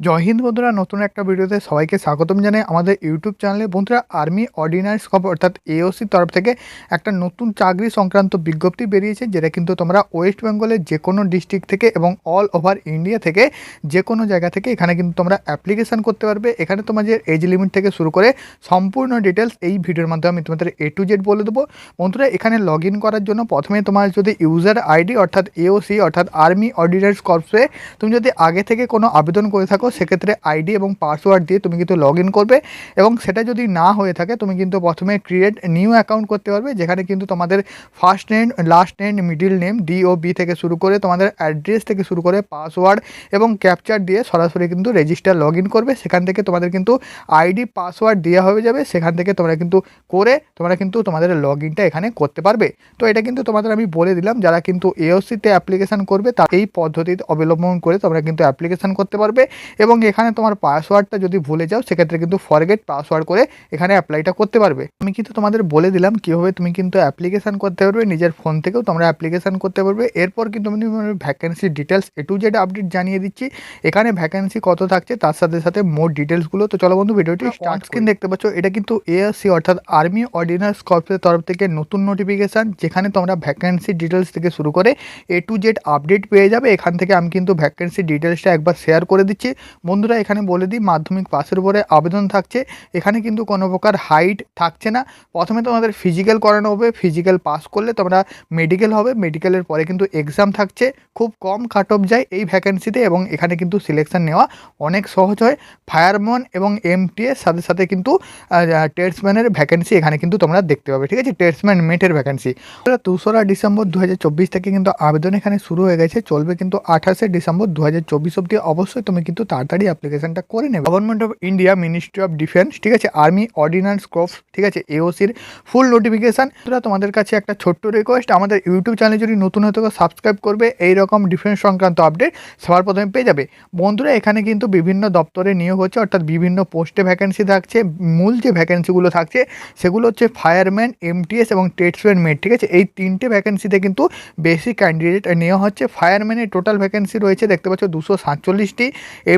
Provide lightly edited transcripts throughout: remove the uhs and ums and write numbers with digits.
জয় হিন্দ বন্ধুরা, নতুন একটা ভিডিওতে সবাইকে স্বাগতম জানাই আমাদের ইউটিউব চ্যানেলে। বন্ধুরা, আর্মি অর্ডিন্যান্স কর্পস অর্থাৎ এওসির তরফ থেকে একটা নতুন চাকরি সংক্রান্ত বিজ্ঞপ্তি বেরিয়েছে, যেটা কিন্তু তোমরা ওয়েস্ট বেঙ্গলের যে কোনো ডিস্ট্রিক্ট থেকে এবং অল ওভার ইন্ডিয়া থেকে যে কোনো জায়গা থেকে এখানে কিন্তু তোমরা অ্যাপ্লিকেশান করতে পারবে। এখানে তোমাদের এজ লিমিট থেকে শুরু করে সম্পূর্ণ ডিটেলস এই ভিডিওর মাধ্যমে আমি তোমাদের A to Z বলে দেবো। বন্ধুরা, এখানে লগ ইন করার জন্য প্রথমে তোমার যদি ইউজার আইডি অর্থাৎ এওসি অর্থাৎ আর্মি অর্ডিন্যান্স কর্পসে তুমি যদি আগে থেকে কোনো আবেদন করে থাকো, সেক্ষেত্রে আইডি এবং পাসওয়ার্ড দিয়ে তুমি কিন্তু লগ ইন করবে। এবং সেটা যদি না হয়ে থাকে, তুমি কিন্তু প্রথমে ক্রিয়েট নিউ অ্যাকাউন্ট করতে পারবে, যেখানে কিন্তু তোমাদের first name, last name, middle name, DOB থেকে শুরু করে তোমাদের অ্যাড্রেস থেকে শুরু করে পাসওয়ার্ড এবং ক্যাপচার দিয়ে সরাসরি কিন্তু রেজিস্টার লগ ইন করবে। সেখান থেকে তোমাদের কিন্তু আইডি পাসওয়ার্ড দেওয়া হয়ে যাবে। সেখান থেকে তোমরা কিন্তু তোমাদের লগ ইনটা এখানে করতে পারবে। তো এটা কিন্তু তোমাদের আমি বলে দিলাম, যারা কিন্তু এওসিতে অ্যাপ্লিকেশান করবে তা এই পদ্ধতিতে অবলম্বন করে তোমরা কিন্তু অ্যাপ্লিকেশান করতে পারবে। এবং এখানে তোমার পাসওয়ার্ডটা যদি ভুলে যাও, সেক্ষেত্রে কিন্তু ফরগেট পাসওয়ার্ড করে এখানে অ্যাপ্লাইটা করতে পারবে। আমি কিন্তু তোমাদের বলে দিলাম কীভাবে তুমি কিন্তু অ্যাপ্লিকেশান করতে পারবে। নিজের ফোন থেকেও তোমরা অ্যাপ্লিকেশান করতে পারবে। এরপর কিন্তু আমি vacancy details A to Z update জানিয়ে দিচ্ছি। এখানে ভ্যাকেন্সি কত থাকছে তার সাথে সাথে মোট ডিটেলসগুলো। তো চলো বন্ধু, ভিডিওটি স্টার্ট স্ক্রিন দেখতে পাচ্ছ, এটা কিন্তু ARC অর্থাৎ আর্মি অর্ডিন্যান্স কর্পসের তরফ থেকে নতুন নোটিফিকেশান, যেখানে তোমরা ভ্যাকেন্সি ডিটেলস থেকে শুরু করে A to Z আপডেট পেয়ে যাবে। এখান থেকে আমি কিন্তু ভ্যাকেন্সি ডিটেলসটা একবার শেয়ার করে দিচ্ছি। বন্ধুরা, এখানে বলে দিই, মাধ্যমিক পাসের উপরে আবেদন থাকছে। এখানে কিন্তু কোনো প্রকার হাইট থাকছে না। প্রথমে তোমাদের ফিজিক্যাল করানো হবে, ফিজিক্যাল পাস করলে তোমরা মেডিকেল হবে, মেডিকেলের পরে কিন্তু এক্সাম থাকছে। খুব কম কাট অফ যায় এই ভ্যাকেন্সিতে এবং এখানে কিন্তু সিলেকশন নেওয়া অনেক সহজ হয়। ফায়ারম্যান এবং MTS সাথে সাথে কিন্তু ট্রেডসম্যানের ভ্যাকেন্সি এখানে কিন্তু তোমরা দেখতে পাবে। ঠিক আছে, ট্রেডসম্যান মেটের ভ্যাকেন্সি 2রা ডিসেম্বর 2024 থেকে কিন্তু আবেদন এখানে শুরু হয়ে গেছে, চলবে কিন্তু 28শে ডিসেম্বর 2024 অবধি। অবশ্যই তুমি কিন্তু তাড়াতাড়ি অ্যাপ্লিকেশনটা করে নেবে। Government of India, ministry of defence, ঠিক আছে, আর্মি অর্ডিন্যান্স কর্পস, ঠিক আছে, এওসির ফুল নোটিফিকেশান। তোমাদের কাছে একটা ছোট্ট রিকোয়েস্ট, আমাদের ইউটিউব চ্যানেলে যদি নতুন হয়ে থাকো সাবস্ক্রাইব করবে। এইরকম ডিফেন্স সংক্রান্ত আপডেট সবার প্রথমে পেয়ে যাবে। বন্ধুরা, এখানে কিন্তু বিভিন্ন দপ্তরে নিয়োগ হচ্ছে, অর্থাৎ বিভিন্ন পোস্টে ভ্যাকেন্সি থাকছে। মূল যে ভ্যাকেন্সিগুলো থাকছে সেগুলো হচ্ছে ফায়ারম্যান, MTS এবং ট্রেডসম্যান মেট। ঠিক আছে, এই তিনটে ভ্যাকেন্সিতে কিন্তু বেশি ক্যান্ডিডেট নেওয়া হচ্ছে। ফায়ারম্যানের টোটাল ভ্যাকেন্সি রয়েছে দেখতে পাচ্ছ 247টি,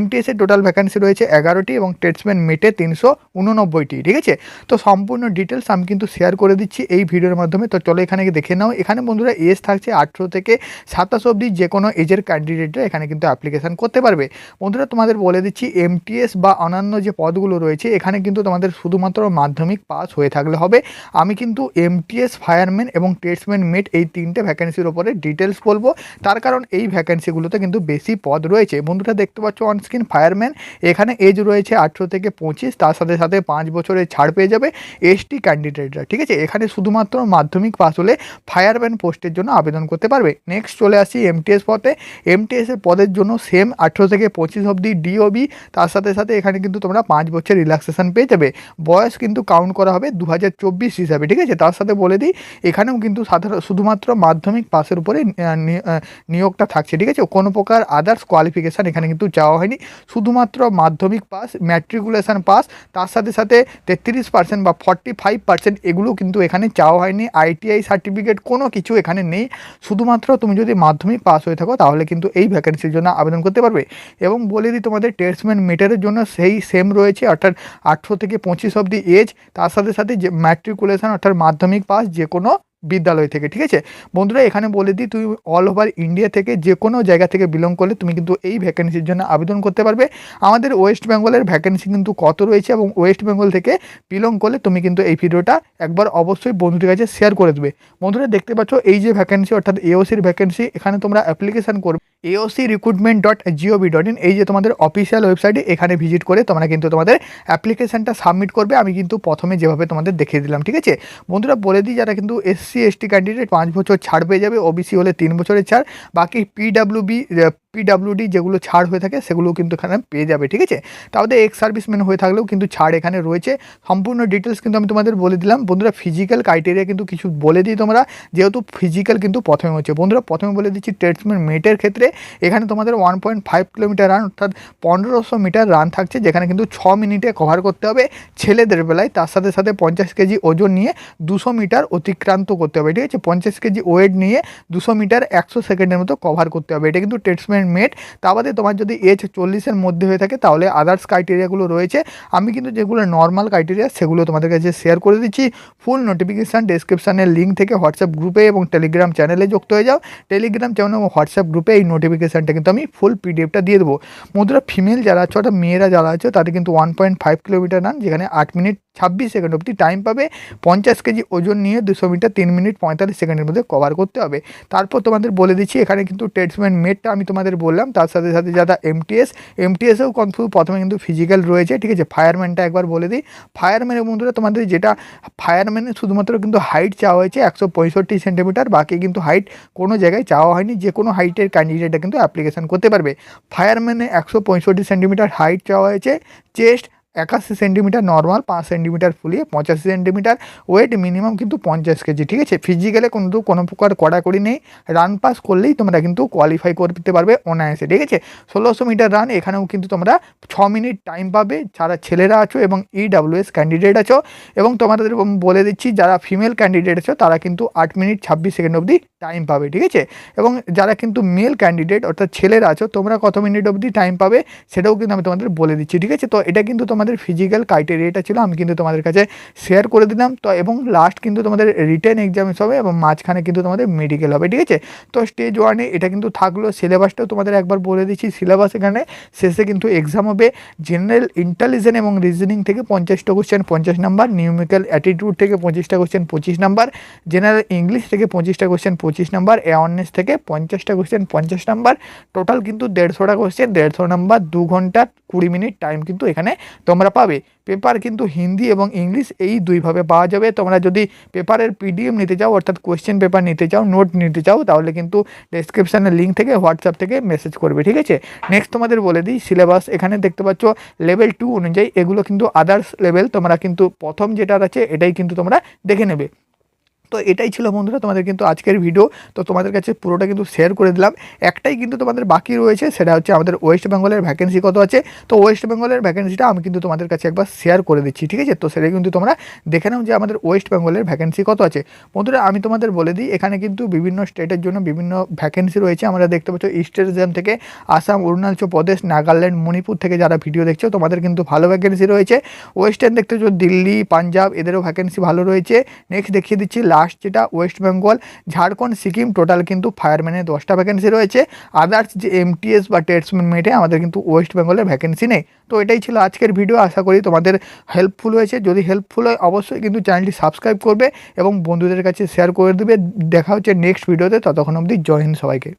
MTS এর টোটাল ভ্যাকেন্সি রয়েছে 11টি এবং ট্রেডসম্যান মেটে 389টি। ঠিক আছে, তো সম্পূর্ণ ডিটেলস আমি কিন্তু শেয়ার করে দিচ্ছি এই ভিডিওর মাধ্যমে। তো চলো এখানে দেখে নাও। এখানে বন্ধুরা এজ থাকছে 18 থেকে 27 অবধি, যে কোনো এজের ক্যান্ডিডেটরা এখানে কিন্তু অ্যাপ্লিকেশান করতে পারবে। বন্ধুরা, তোমাদের বলে দিচ্ছি, MTS বা অন্যান্য যে পদগুলো রয়েছে এখানে কিন্তু তোমাদের শুধুমাত্র মাধ্যমিক পাস হয়ে থাকলে হবে। আমি কিন্তু MTS, ফায়ারম্যান এবং ট্রেডসম্যান মেট এই তিনটে ভ্যাকেন্সির ওপরে ডিটেলস বলবো, তার কারণ এই ভ্যাকেন্সিগুলোতে কিন্তু বেশি পদ রয়েছে। বন্ধুরা, দেখতে পাচ্ছ অনস্ক্রিন ফায়ারম্যান, এখানে এজ রয়েছে 18 থেকে 25, তার সাথে সাথে 5 বছরের ছাড় পেয়ে যাবে ST ক্যান্ডিডেটরা। ঠিক আছে, এখানে শুধুমাত্র মাধ্যমিক পাস হলে ফায়ারম্যান পোস্টের জন্য আবেদন করতে পারবে। নেক্সট চলে আসি MTS পদে। MTS এর পদের জন্য সেম 18 থেকে 25 অবধি DOB, তার সাথে সাথে এখানে কিন্তু তোমরা 5 বছর রিল্যাক্সেশন পেয়ে যাবে। বয়স কিন্তু কাউন্ট করা হবে 2024 হিসাবে। ঠিক আছে, তার সাথে বলে দিই, এখানেও কিন্তু শুধুমাত্র মাধ্যমিক পাসের উপরে নিয়োগটা থাকছে। ঠিক আছে, কোনো প্রকার আদার্স কোয়ালিফিকেশান এখানে কিন্তু চাওয়া হয়নি, শুধুমাত্র মাধ্যমিক পাস, ম্যাট্রিকুলেশন পাস, তার সাথে সাথে 33% বা 45% এগুলো কিন্তু এখানে চাওয়া হয়নি। ITI সার্টিফিকেট কোনো কিছু এখানে নেই। শুধুমাত্র তুমি যদি মাধ্যমিক পাস হয়ে থাকো তাহলে কিন্তু এই ভ্যাকেন্সির জন্য আবেদন করতে পারবে। এবং বলে দিই, তোমাদের ট্রেডসম্যান মেটারের জন্য সেই সেম রয়েছে, অর্থাৎ 18 থেকে 25 অবধি এজ, তার সাথে সাথে যে ম্যাট্রিকুলেশন অর্থাৎ মাধ্যমিক পাস যে কোনো বিদ্যালয় থেকে। ঠিক আছে বন্ধুরা, এখানে বলে দিই, তুমি অল ওভার ইন্ডিয়া থেকে যে কোনো জায়গা থেকে বিলং করলে তুমি কিন্তু এই ভ্যাকেন্সির জন্য আবেদন করতে পারবে। আমাদের ওয়েস্ট বেঙ্গলের ভ্যাকেন্সি কিন্তু কত রয়েছে এবং ওয়েস্ট বেঙ্গল থেকে বিলং করলে তুমি কিন্তু এই ভিডিওটা একবার অবশ্যই বন্ধুদের কাছে শেয়ার করে দেবে। বন্ধুরা, দেখতে পাচ্ছ এই যে ভ্যাকেন্সি অর্থাৎ এওসির ভ্যাকেন্সি, এখানে তোমরা অ্যাপ্লিকেশান করবে aocrecruitment.gov.in, এই যে তোমাদের অফিসিয়াল ওয়েবসাইটে, এখানে ভিজিট করে তোমরা কিন্তু তোমাদের অ্যাপ্লিকেশানটা সাবমিট করবে। আমি কিন্তু প্রথমে যেভাবে তোমাদের দেখিয়ে দিলাম। ঠিক আছে বন্ধুরা, বলে দিই, যারা কিন্তু SC ST ক্যান্ডিডেট 5 বছর ছাড় পেয়ে যাবে, OBC হলে 3 বছরের ছাড়, বাকি PWD যেগুলো ছাড় হয়ে থাকে সেগুলো কিন্তু এখানে পেয়ে যাবে। ঠিক আছে, তাহলে এক্স সার্ভিসম্যান হয়ে থাকলেও কিন্তু ছাড় এখানে রয়েছে। সম্পূর্ণ ডিটেলস কিন্তু আমি তোমাদের বলে দিলাম। বন্ধুরা, ফিজিক্যাল ক্রাইটেরিয়া কিন্তু কিছু বলে দিই তোমরা, যেহেতু ফিজিক্যাল কিন্তু প্রথমে হচ্ছে। বন্ধুরা, প্রথমে বলে দিচ্ছি, ট্রেডসম্যান মেটের ক্ষেত্রে এখানে তোমাদের 1.5 কিলোমিটার রান অর্থাৎ 1500 মিটার রান থাকছে, যেখানে কিন্তু 6 মিনিটে কভার করতে হবে ছেলেদের বেলায়। তার সাথে সাথে 50 কেজি ওজন নিয়ে 200 মিটার অতিক্রান্ত করতে হবে। ঠিক আছে, 50 কেজি ওয়েট নিয়ে 200 মিটার 100 সেকেন্ডের মতো কভার করতে হবে। এটা কিন্তু ট্রেডসম্যান ট্রেডসম্যান মেট, তা বাদে তোমার যদি এজ 40-এর মধ্যে হয়ে থাকে তাহলে আদার্স ক্রাইটেরিয়াগুলো রয়েছে। আমি কিন্তু যেগুলো নর্মাল ক্রাইটেরিয়া সেগুলো তোমাদের কাছে শেয়ার করে দিচ্ছি। ফুল নোটিফিকেশান ডেসক্রিপশানের লিঙ্ক থেকে হোয়াটসঅ্যাপ গ্রুপে এবং টেলিগ্রাম চ্যানেলে যুক্ত হয়ে যাও। টেলিগ্রাম চ্যানেল এবং হোয়াটসঅ্যাপ গ্রুপে এই নোটিফিকেশানটা কিন্তু আমি ফুল পিডিএফটা দিয়ে দেবো। বন্ধুরা ফিমেল যারা আছো অর্থাৎ মেয়েরা যারা আছে তাদের কিন্তু 1.5 কিলোমিটার রান, যেখানে 8 মিনিট 26 সেকেন্ড অবধি টাইম পাবে। 50 কেজি ওজন নিয়ে 200 মিটার 3 মিনিট 45 সেকেন্ডের মধ্যে কভার করতে হবে। তারপর তোমাদের বলে দিচ্ছি এখানে কিন্তু ট্রেডসম্যান মেটটা আমি তোমাদের বললাম, তার সাথে সাথে যারা এমটিএসেও প্রথমে কিন্তু ফিজিক্যাল রয়েছে, ঠিক আছে। ফায়ারম্যানটা একবার বলে দিই। ফায়ারম্যানের বন্ধুরা তোমাদের যেটা ফায়ারম্যানের শুধুমাত্র কিন্তু হাইট চাওয়া হয়েছে 165 সেন্টিমিটার, বাকি কিন্তু হাইট কোনো জায়গায় চাওয়া হয়নি। যে কোনো হাইটের ক্যান্ডিডেটটা কিন্তু অ্যাপ্লিকেশান করতে পারবে। ফায়ারম্যানে 165 সেন্টিমিটার হাইট চাওয়া হয়েছে, চেস্ট 81 সেন্টিমিটার নর্মাল, 5 সেন্টিমিটার ফুলিয়ে 85 সেন্টিমিটার, ওয়েট মিনিমাম কিন্তু 50 কেজি, ঠিক আছে। ফিজিক্যালে কিন্তু কোনো প্রকার কড়াকড়ি নেই, রান পাস করলেই তোমরা কিন্তু কোয়ালিফাই করতে পারবে অনায়াসে, ঠিক আছে। 1600 মিটার রান, এখানেও কিন্তু তোমরা 6 মিনিট টাইম পাবে যারা ছেলেরা আছো এবং ইডাব্লিউএস ক্যান্ডিডেট আছো। এবং তোমাদের বলে দিচ্ছি যারা ফিমেল ক্যান্ডিডেট আছো তারা কিন্তু 8 মিনিট 26 সেকেন্ড অবধি টাইম পাবে, ঠিক আছে। এবং যারা কিন্তু মেল ক্যান্ডিডেট অর্থাৎ ছেলেরা আছো তোমরা কত মিনিট অবধি টাইম পাবে সেটাও কিন্তু আমি তোমাদের বলে দিচ্ছি, ঠিক আছে। তো এটা কিন্তু তোমাদের ফিজিক্যাল ক্রাইটেরিয়াটা ছিল, আমি কিন্তু তোমাদের কাছে শেয়ার করে দিলাম। তো এবং লাস্ট কিন্তু তোমাদের রিটেন এক্সামস হবে এবং মাঝখানে কিন্তু তোমাদের মেডিকেল হবে, ঠিক আছে। তো স্টেজ 1-এ এটা কিন্তু থাকলো। সিলেবাসটাও তোমাদের একবার বলে দিচ্ছি। সিলেবাস এখানে শেষে কিন্তু এক্সাম হবে জেনারেল ইন্টেলিজেন্স এবং রিজনিং থেকে 50টা কোশ্চেন 50 নাম্বার, নিউমেরিক্যাল অ্যাটিটিউড থেকে 25টা কোশ্চেন 25 নাম্বার, জেনারেল ইংলিশ থেকে 25টা কোশ্চেন 25 নাম্বার, অ্যাওয়ারনেস থেকে 50টা কোশ্চেন 50 নাম্বার, টোটাল কিন্তু 150টা কোশ্চেন 150 নাম্বার, 2 ঘন্টা 20 মিনিট টাইম কিন্তু এখানে তোমরা পাবে। পেপার কিন্তু হিন্দি এবং ইংলিশ এই দুইভাবে পাওয়া যাবে। তোমরা যদি পেপারের পিডিএফ নিতে চাও অর্থাৎ কোয়েশ্চেন পেপার নিতে চাও, নোট নিতে চাও, তাহলে কিন্তু ডেসক্রিপশানের লিঙ্ক থেকে হোয়াটসঅ্যাপ থেকে মেসেজ করবে, ঠিক আছে। নেক্সট তোমাদের বলে দিই সিলেবাস এখানে দেখতে পাচ্ছ লেভেল 2 অনুযায়ী এগুলো কিন্তু আদার্স লেভেল, তোমরা কিন্তু প্রথম যেটা আছে এটাই কিন্তু তোমরা দেখে নেবে। তো এটাই ছিল বন্ধুরা তোমাদের কিন্তু আজকের ভিডিও। তো তোমাদের কাছে পুরোটা কিন্তু শেয়ার করে দিলাম। একটাই কিন্তু তোমাদের বাকি রয়েছে, সেটা হচ্ছে আমাদের ওয়েস্ট বেঙ্গলের ভ্যাকেন্সি কত আছে। তো ওয়েস্ট বেঙ্গলের ভ্যাকেন্সিটা আমি কিন্তু তোমাদের কাছে একবার শেয়ার করে দিচ্ছি, ঠিক আছে। তো সেটাই কিন্তু তোমরা দেখে নাও যে আমাদের ওয়েস্ট বেঙ্গলের ভ্যাকেন্সি কত আছে। বন্ধুরা আমি তোমাদের বলে দিই এখানে কিন্তু বিভিন্ন স্টেটের জন্য বিভিন্ন ভ্যাকেন্সি রয়েছে। আমরা দেখতে পাচ্ছ ইস্টার্ন রিজন থেকে আসাম, অরুণাচল প্রদেশ, নাগাল্যান্ড, মণিপুর থেকে যারা ভিডিও দেখছো তোমাদের কিন্তু ভালো ভ্যাকেন্সি রয়েছে। ওয়েস্টার্ন দেখতে পাচ্ছ দিল্লি, পাঞ্জাব, এদেরও ভ্যাকেন্সি ভালো রয়েছে। নেক্সট দেখিয়ে দিচ্ছি লাস্ট যেটা ওয়েস্ট বেঙ্গল, ঝাড়খণ্ড, সিকিম, টোটাল কিন্তু ফায়ারম্যানের 10টা ভ্যাকেন্সি রয়েছে। আদার্স যে এমটিএস বা ট্রেডসম্যান মেটে আমাদের কিন্তু ওয়েস্ট বেঙ্গলের ভ্যাকেন্সি নেই। তো এটাই ছিল আজকের ভিডিও, আশা করি তোমাদের হেল্পফুল হয়েছে। যদি হেল্পফুল হয় অবশ্যই কিন্তু চ্যানেলটি সাবস্ক্রাইব করবে এবং বন্ধুদের কাছে শেয়ার করে দেবে। দেখা হচ্ছে নেক্সট ভিডিওতে, ততক্ষণ অবধি জয় হিন্দ সবাইকে।